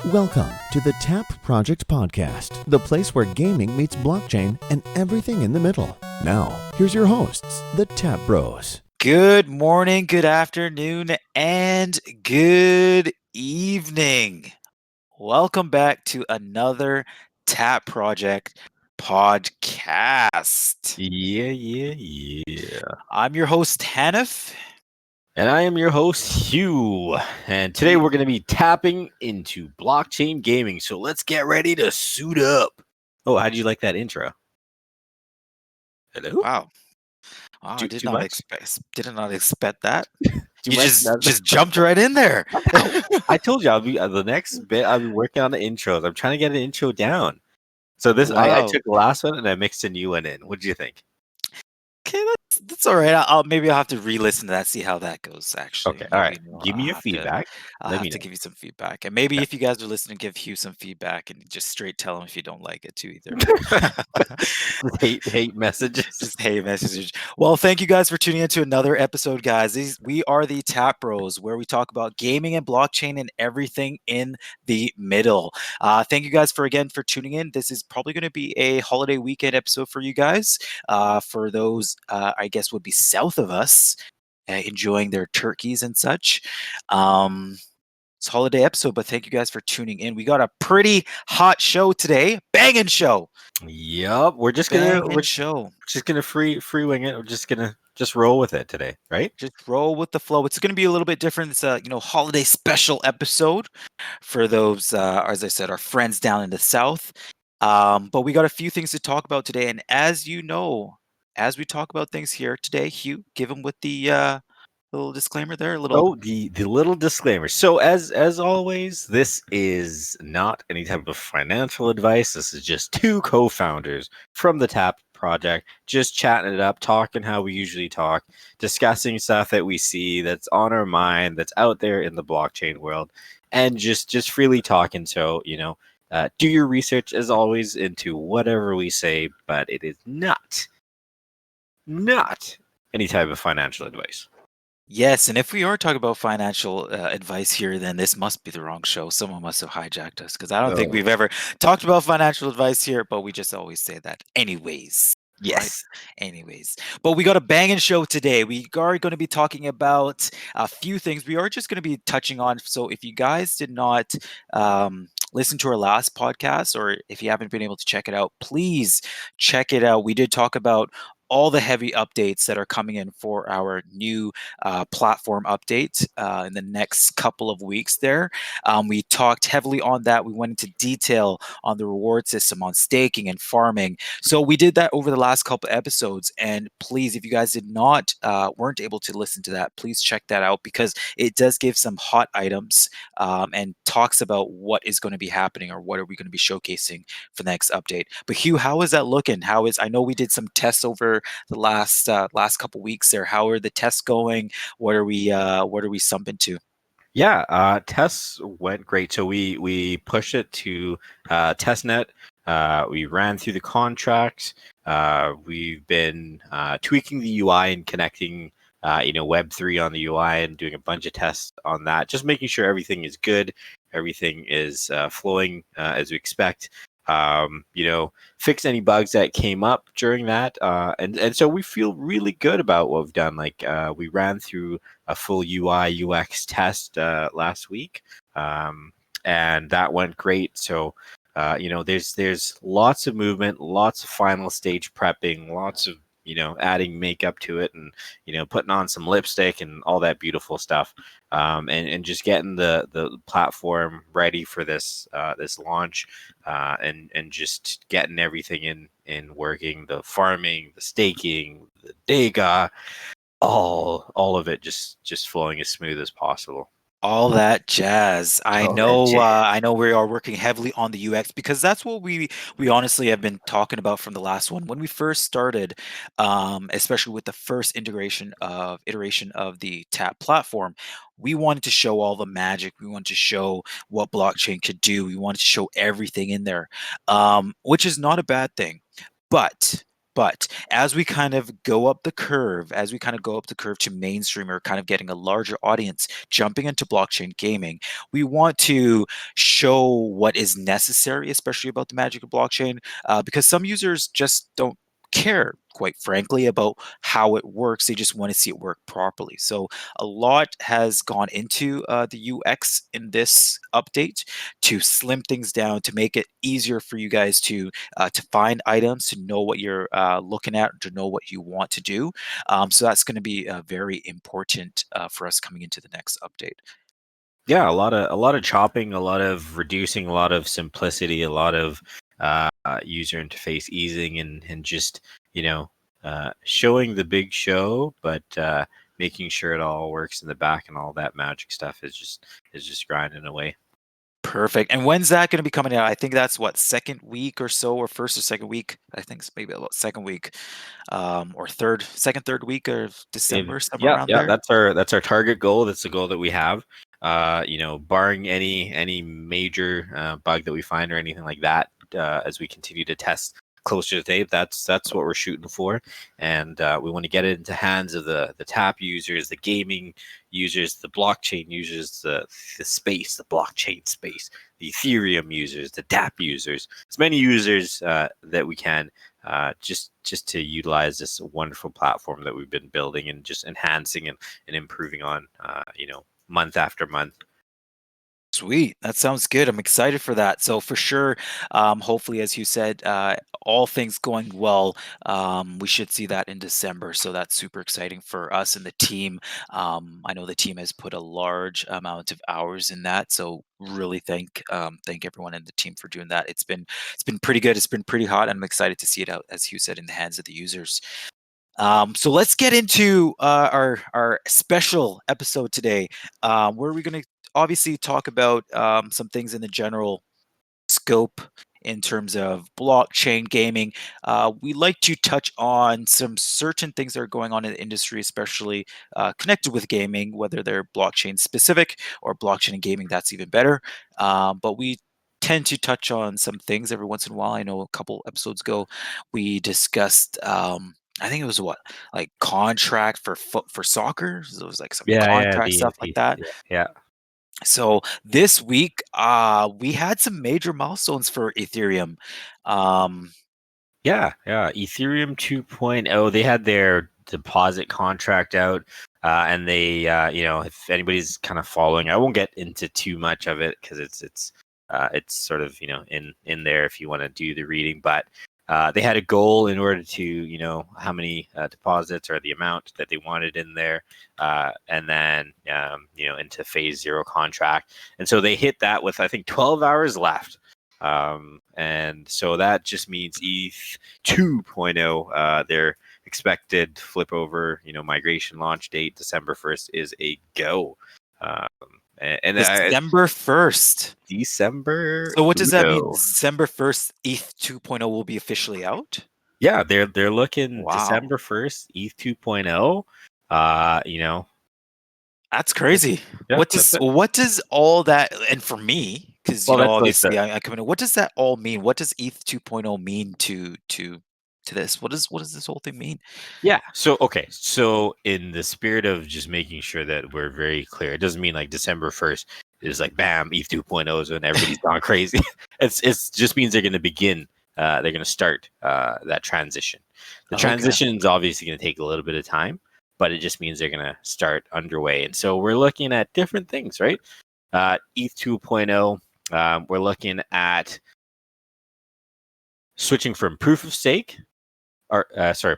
Welcome to the Tap Project Podcast, the place where gaming meets blockchain and everything in the middle. Now, here's your hosts, the Tap Bros. Good morning, good afternoon, and good evening. Welcome back to another Tap Project podcast. Yeah. I'm your host, Hanif. And I am your host, Hugh. And today we're going to be tapping into blockchain gaming. So let's get ready to suit up. Oh, how did you like that intro? Hello? Wow. I did not expect that. You just jumped right in there. I told you I'll be the next bit. I'll be working on the intros. I'm trying to get an intro down. So I Wow. took the last one and I mixed a new one in. What do you think? Okay, that's all right. I'll have to re-listen to that, see how that goes. Actually, Okay, all right. maybe, Give me your feedback. I'll Let have me to know. give you some feedback, and maybe Okay. if you guys are listening, give Hugh some feedback, and just straight tell him if you don't like it too either. hate messages. Just hey messages. Well, thank you guys for tuning into another episode, guys. We are the Tap Bros, where we talk about gaming and blockchain and everything in the middle. Thank you guys for tuning in. This is probably going to be a holiday weekend episode for you guys. For those, I guess, would be south of us, enjoying their turkeys and such. It's a holiday episode, but thank you guys for tuning in. We got a pretty hot show today, banging show. Yep, we're just gonna free wing it. We're just gonna roll with it today, right? Just roll with the flow. It's gonna be a little bit different. It's a holiday special episode for those, as I said, our friends down in the south. But we got a few things to talk about today, and as you know, as we talk about things here today, Hugh, give them with the little disclaimer there. Oh, the little disclaimer. So as always, this is not any type of financial advice. This is just two co-founders from the Tap Project, just chatting it up, talking how we usually talk, discussing stuff that we see that's on our mind, that's out there in the blockchain world, and just freely talking. So do your research as always into whatever we say, but it is not any type of financial advice. Yes, and if we are talking about financial advice here, then this must be the wrong show. Someone must have hijacked us because I don't think we've ever talked about financial advice here, but we just always say that anyways. Right? Yes. Anyways, but we got a banging show today. We are going to be talking about a few things. We are just going to be touching on. So if you guys did not listen to our last podcast, or if you haven't been able to check it out, please check it out. We did talk about all the heavy updates that are coming in for our new platform update in the next couple of weeks there. We talked heavily on that. We went into detail on the reward system, on staking and farming. So we did that over the last couple episodes. And please, if you guys did not, weren't able to listen to that, please check that out because it does give some hot items and talks about what is going to be happening or what are we going to be showcasing for the next update. But Hugh, how is that looking? I know we did some tests over the last couple weeks there. How are the tests going? What are we sumping to? Yeah, tests went great. So we pushed it to testnet. We ran through the contracts. We've been tweaking the UI and connecting Web3 on the UI and doing a bunch of tests on that, just making sure everything is good, everything is flowing as we expect. Fix any bugs that came up during that, and so we feel really good about what we've done. Like we ran through a full UI UX test last week, and that went great. So there's lots of movement, lots of final stage prepping, lots of adding makeup to it, and putting on some lipstick and all that beautiful stuff, and just getting the platform ready for this launch, and just getting everything in working, the farming, the staking, the dega, all of it just flowing as smooth as possible. All that jazz. I know we are working heavily on the UX because that's what we honestly have been talking about from the last one. When we first started, especially with the first iteration of the Tap platform, we wanted to show all the magic. We wanted to show what blockchain could do. We wanted to show everything in there, which is not a bad thing. But But as we kind of go up the curve, to mainstream or kind of getting a larger audience jumping into blockchain gaming, we want to show what is necessary, especially about the magic of blockchain, because some users just don't care, quite frankly, about how it works. They just want to see it work properly. So a lot has gone into the UX in this update to slim things down, to make it easier for you guys to find items, to know what you're looking at, to know what you want to do. So that's going to be very important for us coming into the next update. Yeah, a lot of chopping, a lot of reducing, a lot of simplicity, a lot of user interface easing, and just showing the big show, but making sure it all works in the back, and all that magic stuff is just grinding away. Perfect. And when's that going to be coming out? I think that's what, second week or so, or first or second week. I think it's maybe about second week, or third week of December, somewhere Yeah, around yeah, there. that's our target goal. That's the goal that we have. Barring any major bug that we find or anything like that, as we continue to test closer to date, that's what we're shooting for, and we want to get it into hands of the tap users, the gaming users, the blockchain users, the blockchain space, the Ethereum users, the DApp users, as many users that we can, just to utilize this wonderful platform that we've been building and just enhancing and improving on, month after month. Sweet. That sounds good. I'm excited for that. So for sure, hopefully, as you said, all things going well, we should see that in December. So that's super exciting for us and the team. I know the team has put a large amount of hours in that. So really thank everyone in the team for doing that. It's been pretty good. It's been pretty hot, and I'm excited to see it out, as you said, in the hands of the users. So let's get into our special episode today, where we're going to obviously talk about some things in the general scope in terms of blockchain gaming. We like to touch on some certain things that are going on in the industry, especially connected with gaming, whether they're blockchain specific or blockchain and gaming. That's even better. But we tend to touch on some things every once in a while. I know a couple episodes ago we discussed. I think it was what, like contract for soccer. So it was like some Yeah, contract stuff like that. yeah. So this week, we had some major milestones for Ethereum. Um, Yeah. Ethereum 2.0, they had their deposit contract out, and they, if anybody's kind of following, I won't get into too much of it because it's sort of in there if you want to do the reading, but they had a goal in order to how many deposits or the amount that they wanted in there, and then into phase zero contract, and so they hit that with I think 12 hours left. And so that just means ETH 2.0, their expected flip over, migration launch date, December 1st, is a go. Um, and December 1st. December So what does that mean? Uno. December 1st, ETH 2.0 will be officially out? Yeah, they're looking Wow. December 1st, ETH 2.0. Uh, you know, That's crazy. yeah, that's it. What does all that, and for me, because Well, that's like obviously I come in, what does that all mean? What does ETH 2.0 mean to this? What does this whole thing mean? Yeah. So okay. So in the spirit of just making sure that we're very clear, it doesn't mean like December 1st is like bam, ETH 2.0 is when everybody's gone crazy. It's just means they're going to begin. They're going to start that transition. The Okay. transition is obviously going to take a little bit of time, but it just means they're going to start underway. And so we're looking at different things, right? ETH 2.0. We're looking at switching from proof of stake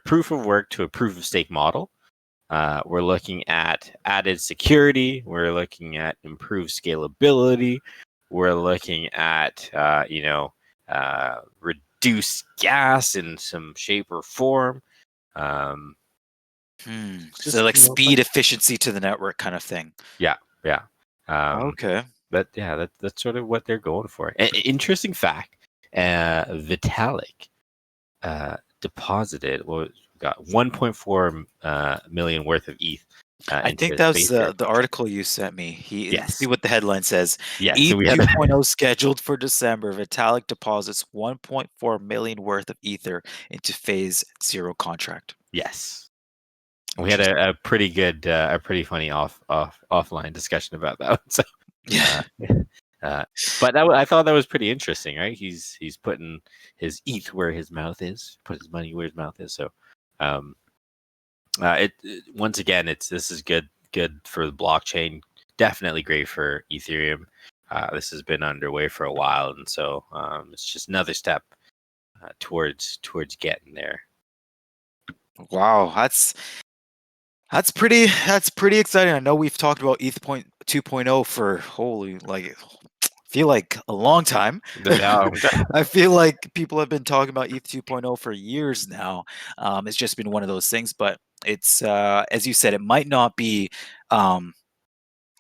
proof of work to a proof of stake model. We're looking at added security. We're looking at improved scalability. We're looking at reduced gas in some shape or form. So like speed, efficiency to the network kind of thing. Yeah. Okay. But yeah, that's sort of what they're going for. Interesting fact: Vitalik deposited got 1.4 million worth of ETH I into think his that was space the article you sent me. See Yes. what the headline says. Yes. So ETH we had 2.0 scheduled for December. Vitalik deposits 1.4 million worth of Ether into phase zero contract. yes. We had Interesting. a pretty good, a pretty funny offline discussion about that. So, Yeah. uh, but I thought that was pretty interesting, right? He's putting his ETH where his mouth is, put his money where his mouth is. So, um, once again, this is good for the blockchain. Definitely great for Ethereum. This has been underway for a while, and so it's just another step towards getting there. Wow, that's pretty exciting. I know we've talked about ETH 2.0 for holy like feel like a long time. Yeah, I feel like people have been talking about ETH 2.0 for years now. It's just been one of those things, but it's as you said, it might not be um,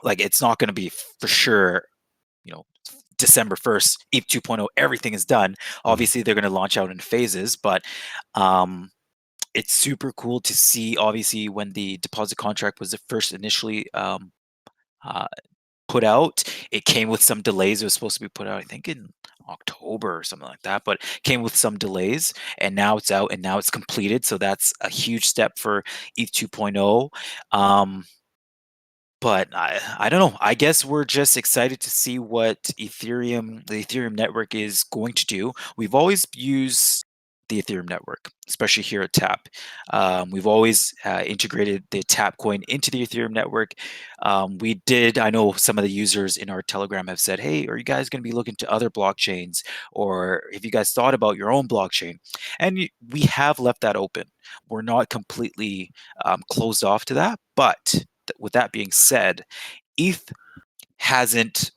like it's not going to be for sure. You know, December 1st, ETH 2.0, everything is done. Mhm. Obviously, they're going to launch out in phases, but um, it's super cool to see. Obviously, when the deposit contract was the first initially uh, put out, it came with some delays. It was supposed to be put out, I think, in October or something like that, but came with some delays. And now it's out and now it's completed. So that's a huge step for ETH 2.0. But I don't know. I guess we're just excited to see what the Ethereum network is going to do. We've always used the Ethereum network, especially here at Tap. We've always integrated the Tap coin into the Ethereum network. We did. I know some of the users in our Telegram have said, "Hey, are you guys going to be looking to other blockchains, or if you guys thought about your own blockchain?" And we have left that open. We're not completely closed off to that, but with that being said, ETH hasn't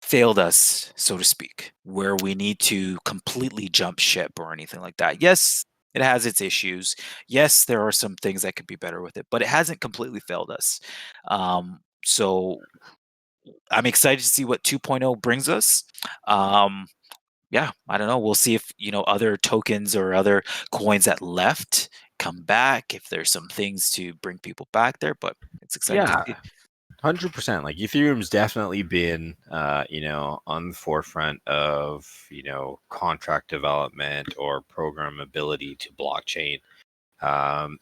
failed us, so to speak, where we need to completely jump ship or anything like that. Yes, it has its issues. Yes, there are some things that could be better with it, but it hasn't completely failed us. So I'm excited to see what 2.0 brings us. Um, yeah, I don't know. We'll see if other tokens or other coins that left come back. If there's some things to bring people back there, but it's exciting to Yeah, see. 100%. Like Ethereum's definitely been, on the forefront of, contract development or programmability to blockchain.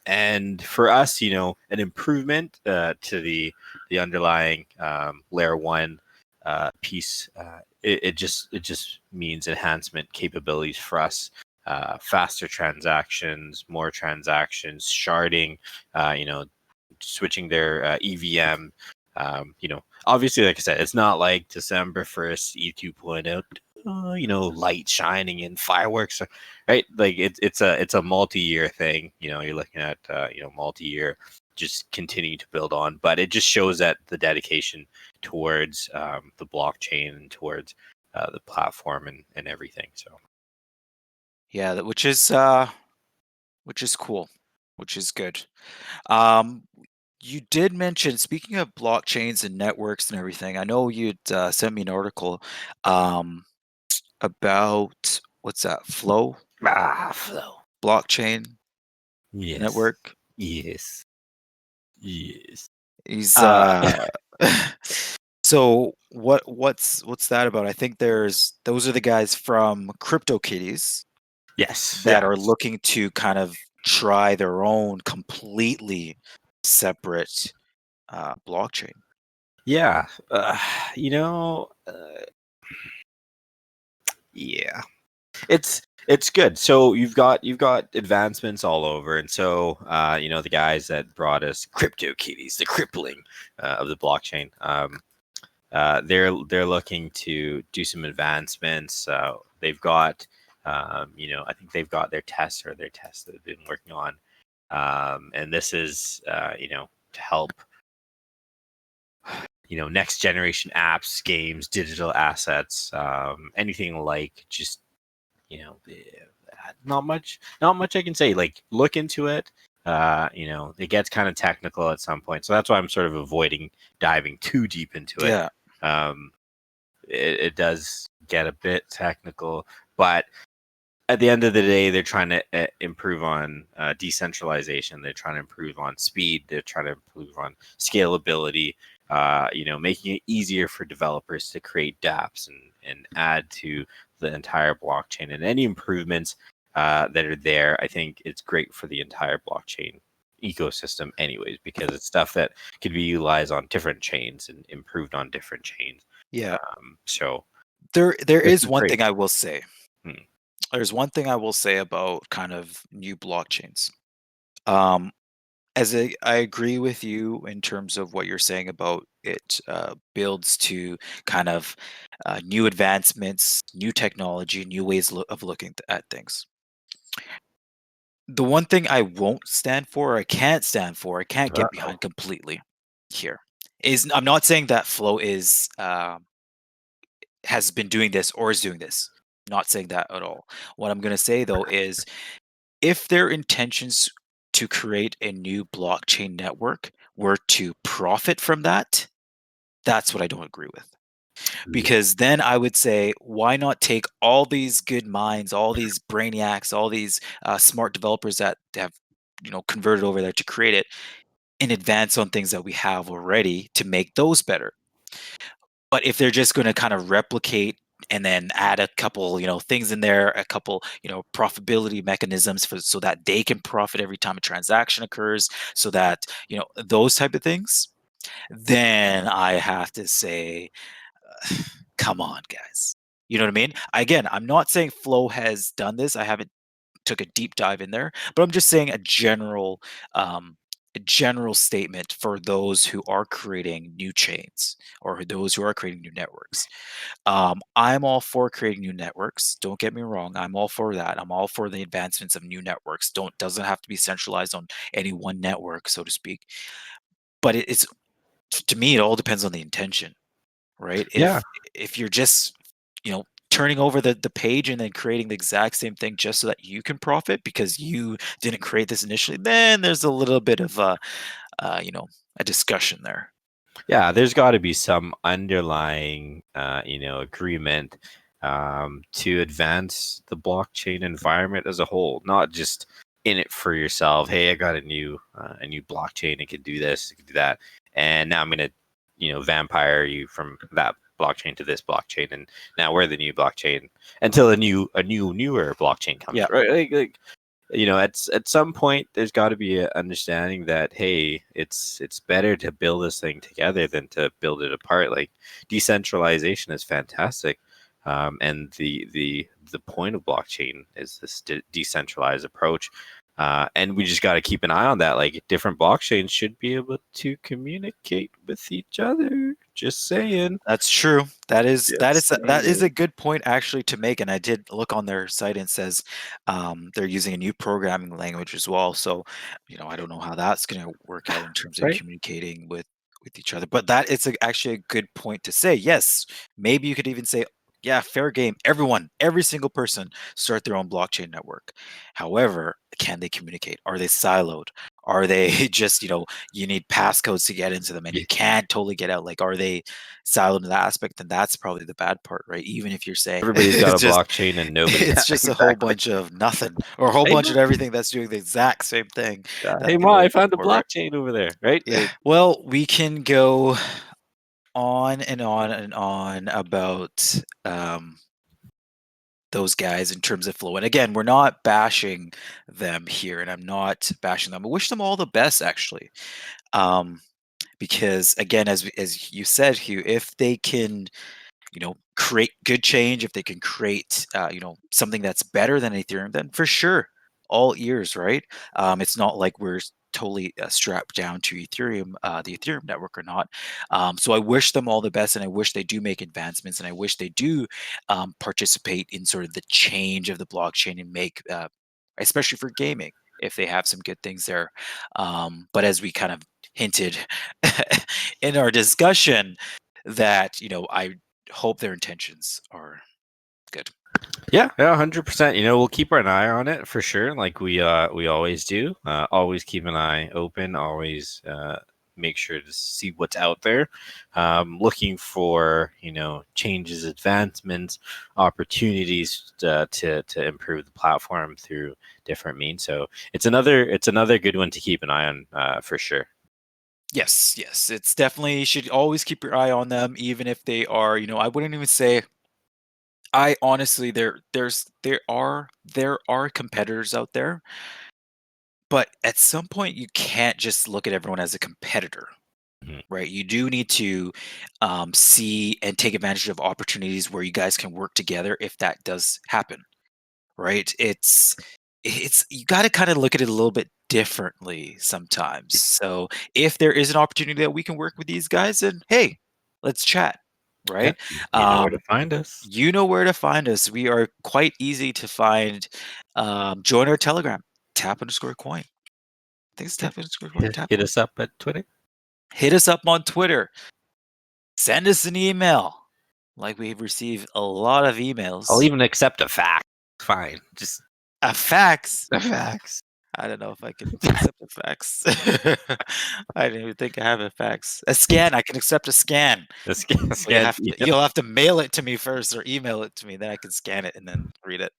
And for us, an improvement to the underlying layer one piece, it just means enhancement capabilities for us. Faster transactions, more transactions, sharding, switching their EVM. Obviously, like I said, it's not like December 1st, E2.0, light shining and fireworks, right? Like it's a multi-year thing. You're looking at multi-year, just continuing to build on, but it just shows that the dedication towards the blockchain and towards the platform and everything. So Yeah, which is cool, which is good. Um, you did mention, speaking of blockchains and networks and everything, I know you'd sent me an article about what's that, Flow flow. blockchain Yes, network. yes, yes. He's Uh, so what's that about? I think those are the guys from CryptoKitties yes, that yeah. are looking to kind of try their own completely separate blockchain. Yeah, you know, yeah, it's good. So you've got advancements all over, and so the guys that brought us CryptoKitties, the crippling of the blockchain, they're looking to do some advancements. They've got, I think they've got their tests that they've been working on, and this is to help next generation apps, games, digital assets, anything like just not much I can say. Like look into it. It gets kind of technical at some point, so that's why I'm sort of avoiding diving too deep into it. Yeah. Um, it does get a bit technical, but at the end of the day, they're trying to improve on decentralization. They're trying to improve on speed. They're trying to improve on scalability. Making it easier for developers to create dApps and add to the entire blockchain. And any improvements that are there, I think it's great for the entire blockchain ecosystem anyways, because it's stuff that could be utilized on different chains and improved on different chains. Yeah. So There this is is one great. thing I will say. Hmm. There's one thing I will say about kind of new blockchains. Um, I agree with you in terms of what you're saying about it builds to kind of new advancements, new technology, new ways of looking at things. The one thing I won't stand for, or I can't stand for, I can't get Uh-oh. behind completely here is I'm not saying that Flow is has been doing this or is doing this. Not saying that at all. What I'm going to say though is if their intentions to create a new blockchain network were to profit from that, that's what I don't agree with. Yeah. Because then I would say, why not take all these good minds, all these brainiacs, all these smart developers that have converted over there to create it, and advance on things that we have already to make those better. But if they're just going to kind of replicate and then add a couple, things in there, a couple, profitability mechanisms so that they can profit every time a transaction occurs, so that, those type of things, then I have to say, come on, guys. You know what I mean? Again, I'm not saying Flow has done this. I haven't took a deep dive in there, but I'm just saying a general statement for those who are creating new chains or those who are creating new networks. I'm all for creating new networks. Don't get me wrong. I'm all for that. I'm all for the advancements of new networks. Doesn't have to be centralized on any one network, so to speak. But it's to me, it all depends on the intention, right? Yeah. If you're just turning over the page and then creating the exact same thing just so that you can profit because you didn't create this initially, then there's a little bit of a discussion there. Yeah, there's got to be some underlying, agreement to advance the blockchain environment as a whole, not just in it for yourself. Hey, I got a new blockchain. It can do this, it can do that, and now I'm gonna, vampire you from that blockchain to this blockchain, and now we're the new blockchain until a newer blockchain comes. Yeah. Right? At some point there's got to be an understanding that, hey, it's better to build this thing together than to build it apart. Like, decentralization is fantastic, and the point of blockchain is this decentralized approach, and we just got to keep an eye on that. Like, different blockchains should be able to communicate with each other. Just saying. That's true. That is Just that is a saying. good point actually to make, and I did look on their site and it says they're using a new programming language as well. So, I don't know how that's going to work out in terms of Right. communicating with each other. But that it's actually a good point to say. Yes, maybe you could even say, yeah, fair game. Everyone, every single person, start their own blockchain network. However, can they communicate? Are they siloed? Are they just you need passcodes to get into them and Yeah. you can't totally get out? Like, are they siloed in that aspect? Then that's probably the bad part, right? Even if you're saying Everybody's got a blockchain and nobody. it's Yeah, just a whole exactly. bunch of nothing or a whole Hey, bunch of everything that's doing the exact same thing that hey, they Ma, were I found a before, right? blockchain over there. Right. Yeah. Well, we can go on and on and on about those guys in terms of Flow. And again, we're not bashing them here, and I'm not bashing them. I wish them all the best, actually. Because again, as you said, Hugh, if they can create good change, if they can create something that's better than Ethereum, then for sure, all ears, right? It's not like we're totally strapped down to Ethereum, the Ethereum network or not. So I wish them all the best, and I wish they do make advancements, and I wish they do participate in sort of the change of the blockchain and make especially for gaming, if they have some good things there. But as we kind of hinted in our discussion, that I hope their intentions are good. Yeah, 100%. We'll keep an eye on it for sure, like we always do. Always keep an eye open. Always make sure to see what's out there, looking for changes, advancements, opportunities to improve the platform through different means. So it's another good one to keep an eye on, for sure. Yes, it's definitely, you should always keep your eye on them, even if they are, I wouldn't even say, I honestly, there are competitors out there, but at some point you can't just look at everyone as a competitor, Mhm. right? You do need to see and take advantage of opportunities where you guys can work together if that does happen, right? It's you got to kind of look at it a little bit differently sometimes. So if there is an opportunity that we can work with these guys, then hey, let's chat, Yeah, right? you know where to find us. You know where to find us. We are quite easy to find. Join our Telegram, tap_coin. I think it's Yeah, tap_coin. Tap. hit us up at Twitter. Hit us up on Twitter. Send us an email. Like we've received a lot of emails. I'll even accept a fact. Fine, just A fax. a fax. I don't know if I can accept a fax. I didn't even think I have a fax. A scan. I can accept a scan. Let's But you get have to, you'll have to mail it to me first or email it to me. Then I can scan it and then read it.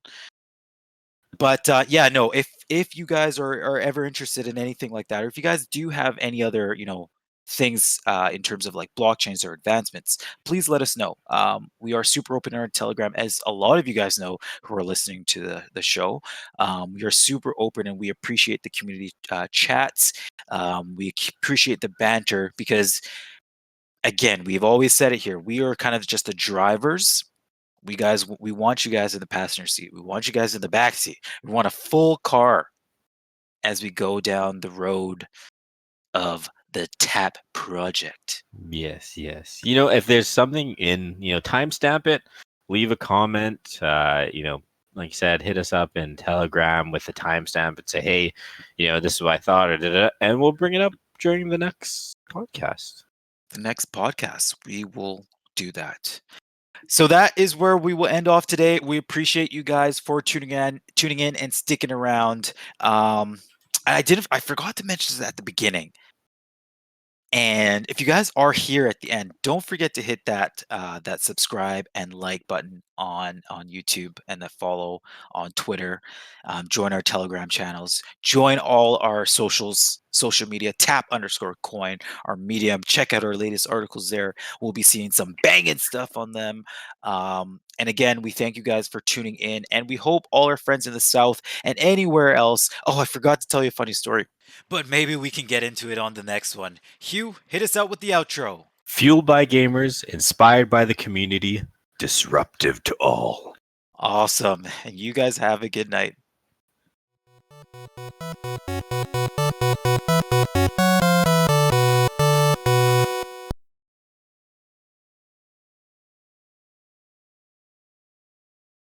But yeah, no. If you guys are ever interested in anything like that, or if you guys do have any other things in terms of like blockchains or advancements, please let us know. We are super open on our Telegram, as a lot of you guys know who are listening to the show. We are super open, and we appreciate the community chats. Appreciate the banter because, again, we've always said it here. We are kind of just the drivers. We want you guys in the passenger seat. We want you guys in the back seat. We want a full car as we go down the road of the TAP project. Yes, yes. If there's something in, timestamp it, leave a comment. Like you said, hit us up in Telegram with the timestamp and say, hey, this is what I thought, and we'll bring it up during the next podcast. The next podcast, we will do that. So that is where we will end off today. We appreciate you guys for tuning in and sticking around. I forgot to mention this at the beginning. And if you guys are here at the end, don't forget to hit that subscribe and like button on YouTube, and the follow on Twitter. Join our Telegram channels. Join all our social media. Tap_coin, our Medium. Check out our latest articles there. We'll be seeing some banging stuff on them. And again, we thank you guys for tuning in, and we hope all our friends in the South and anywhere else. Oh, I forgot to tell you a funny story, but maybe we can get into it on the next one. Hugh, hit us out with the outro. Fueled by gamers, inspired by the community, disruptive to all. Awesome. And you guys have a good night.